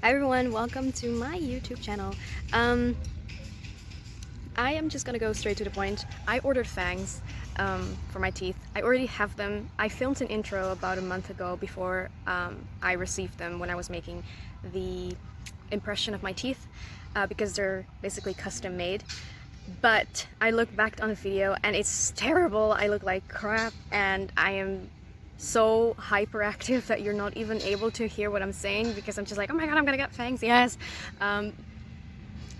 Hi everyone, welcome to my YouTube channel. I am just gonna go straight to the point. I ordered fangs for my teeth. I already have them. I filmed an intro about a month ago before I received them when I was making the impression of my teeth because they're basically custom made. But I look back on the video and it's terrible. I look like crap and I am so hyperactive that you're not even able to hear what I'm saying because I'm just like, oh my god, I'm gonna get fangs, yes.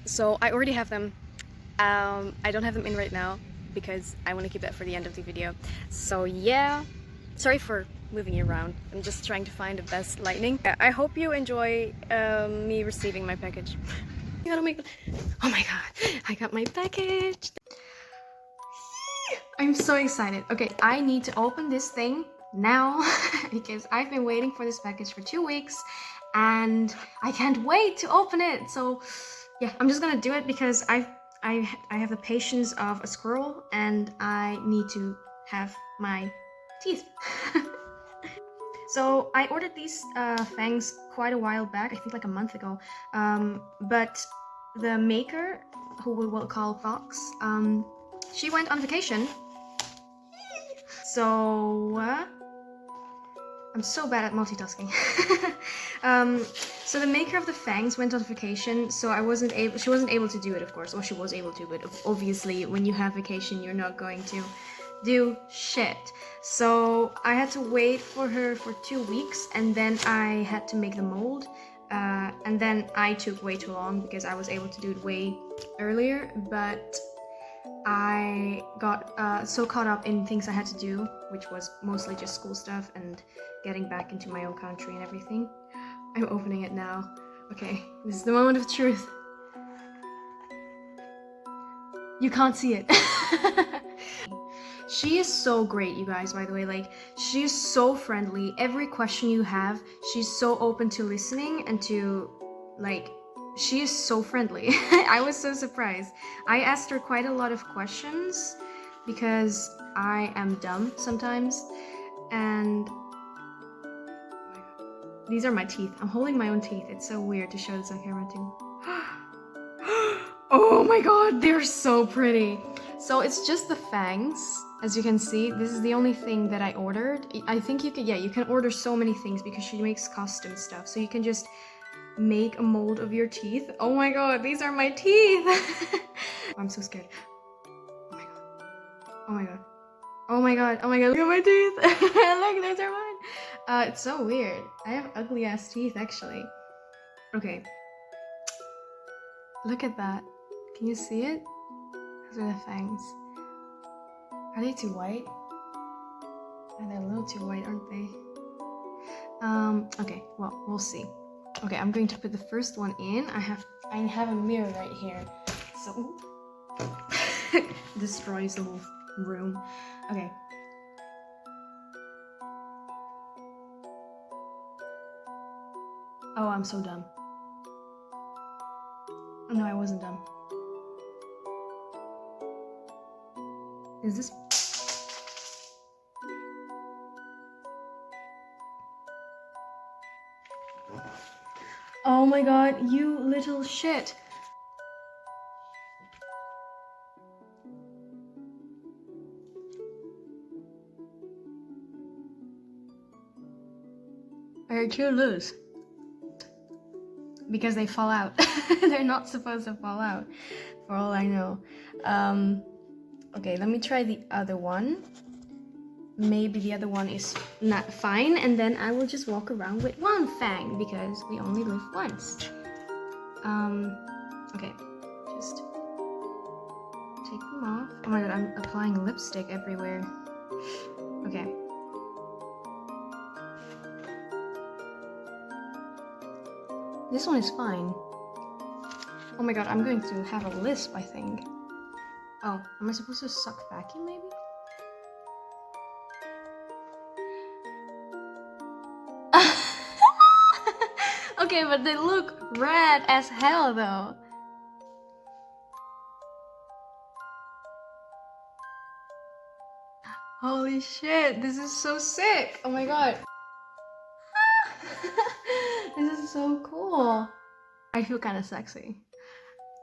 So I already have them. I don't have them in right now because I want to keep that for the end of the video. So yeah, sorry for moving you around. I'm just trying to find the best lighting. I hope you enjoy me receiving my package. Oh my god, oh my god, I got my package. I'm so excited. Okay, I need to open this thing now because I've been waiting for this package for 2 weeks and I can't wait to open it. So yeah, I'm just gonna do it because I have the patience of a squirrel and I need to have my teeth. So I ordered these fangs quite a while back, I think like a month ago, but the maker, who we will call Fox, she went on vacation. So I'm so bad at multitasking. So the maker of the fangs went on vacation, so she wasn't able to do it, of course. Or she was able to, but obviously when you have vacation you're not going to do shit. So I had to wait for her for 2 weeks and then I had to make the mold. And then I took way too long because I was able to do it way earlier, but I got so caught up in things I had to do, which was mostly just school stuff and getting back into my own country and everything. I'm opening it now. Okay, this is the moment of truth. You can't see it. She is so great, you guys, by the way. Like, she's so friendly. Every question you have, she's so open to listening and to, like, she is so friendly. I was so surprised. I asked her quite a lot of questions because I am dumb sometimes. And these are my teeth. I'm holding my own teeth. It's so weird to show this on camera too. Oh my god, they're so pretty. So it's just the fangs. As you can see, this is the only thing that I ordered. I think you can, yeah, you can order so many things because she makes custom stuff. So you can just make a mold of your teeth. Oh my god, these are my teeth. I'm so scared. Oh my god. Oh my god. Oh my god. Oh my god. Look at my teeth. Look, those are mine. It's so weird. I have ugly ass teeth actually. Okay. Look at that. Can you see it? Those are the fangs. Are they too white? They're a little too white, aren't they? Okay, well, we'll see. Okay, I'm going to put the first one in. I have a mirror right here. So destroys the whole room. Okay. Oh, I'm so dumb. Oh, no, I wasn't dumb. Is this... Oh my god, you little shit. I too loose. Because they fall out. They're not supposed to fall out, for all I know. Okay, let me try the other one. Maybe the other one is not fine, and then I will just walk around with one fang because we only live once. Okay, just take them off. Oh my god, I'm applying lipstick everywhere. Okay. This one is fine. Oh my god, I'm going to have a lisp, I think. Oh, am I supposed to suck vacuum maybe? Okay, but they look red as hell though. Holy shit, this is so sick. Oh my god. This is is so cool. I feel kind of sexy.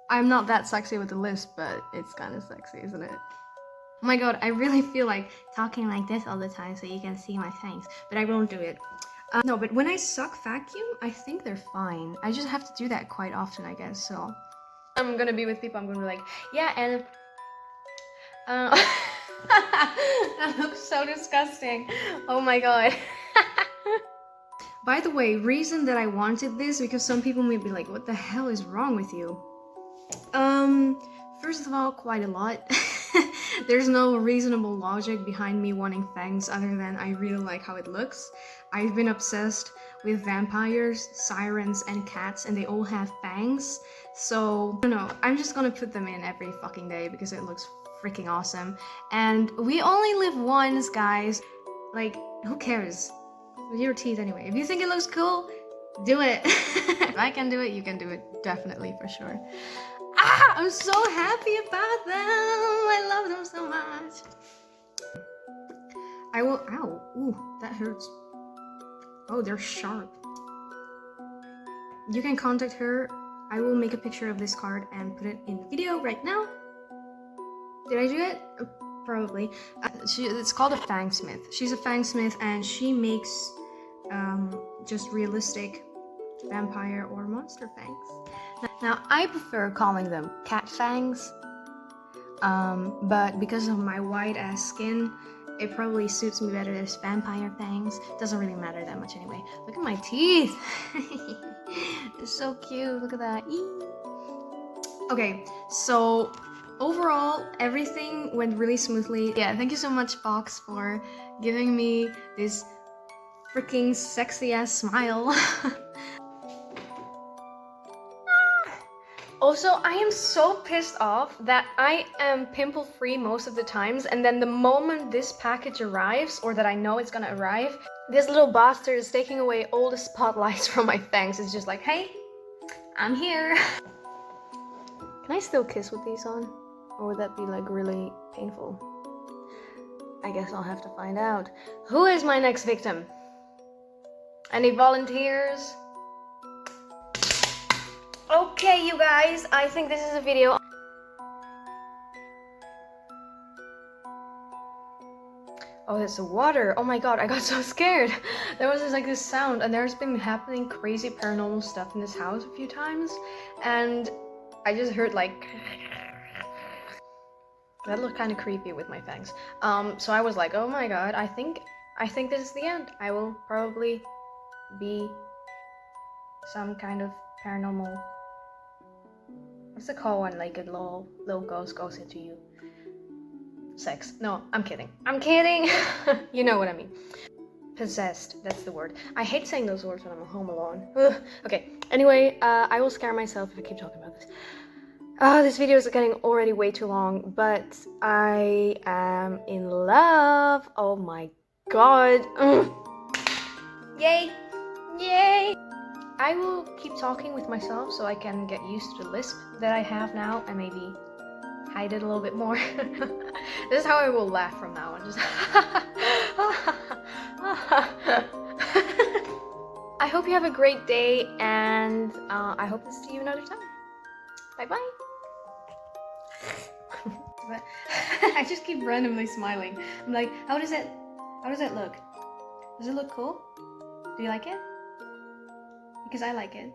I'm not that sexy with the lisp, but it's kind of sexy, isn't it? Oh my god, I really feel like talking like this all the time so you can see my fangs, but I won't do it. No, but when I suck vacuum, I think they're fine. I just have to do that quite often, I guess, so. I'm gonna be with people, I'm gonna be like, yeah, and... that looks so disgusting. Oh my god. By the way, reason that I wanted this, because some people may be like, what the hell is wrong with you? First of all, quite a lot. There's no reasonable logic behind me wanting fangs other than I really like how it looks. I've been obsessed with vampires, sirens, and cats, and they all have fangs. So, I don't know, I'm just gonna put them in every fucking day because it looks freaking awesome. And we only live once, guys. Like, who cares? With your teeth anyway. If you think it looks cool, do it. If I can do it, you can do it. Definitely, for sure. Ah! I'm so happy about them! I love them so much. I will... Ow. Ooh, that hurts. Oh, they're sharp. You can contact her. I will make a picture of this card and put it in the video right now. Did I do it? Probably. It's called a Fangsmith. She's a Fangsmith and she makes just realistic vampire or monster fangs. Now, I prefer calling them cat fangs, but because of my white-ass skin, it probably suits me better as vampire fangs. Doesn't really matter that much anyway. Look at my teeth! They're so cute, look at that. Eee. Okay, so overall, everything went really smoothly. Yeah, thank you so much, Fox, for giving me this freaking sexy-ass smile. Also, I am so pissed off that I am pimple-free most of the times, and then the moment this package arrives, or that I know it's gonna arrive, this little bastard is taking away all the spotlights from my fangs. It's just like, hey, I'm here. Can I still kiss with these on? Or would that be like really painful? I guess I'll have to find out. Who is my next victim? Any volunteers? Okay, you guys, I think this is a video. Oh, it's the water. Oh my god, I got so scared. There was like this sound, and there's been happening crazy paranormal stuff in this house a few times, and I just heard like... That looked kind of creepy with my fangs. So I was like, oh my god, I think this is the end. I will probably be some kind of paranormal... What's it called when like a little ghost goes into you? Sex. No, I'm kidding. I'm kidding! You know what I mean. Possessed, that's the word. I hate saying those words when I'm home alone. Ugh. Okay, anyway, I will scare myself if I keep talking about this. This video is getting already way too long, but I am in love. Oh my god. Ugh. Yay! Yay! I will keep talking with myself so I can get used to the lisp that I have now and maybe hide it a little bit more. This is how I will laugh from now on. Just I hope you have a great day, and I hope to see you another time. Bye bye. I just keep randomly smiling. I'm like, how does it look? Does it look cool? Do you like it? Because I like it.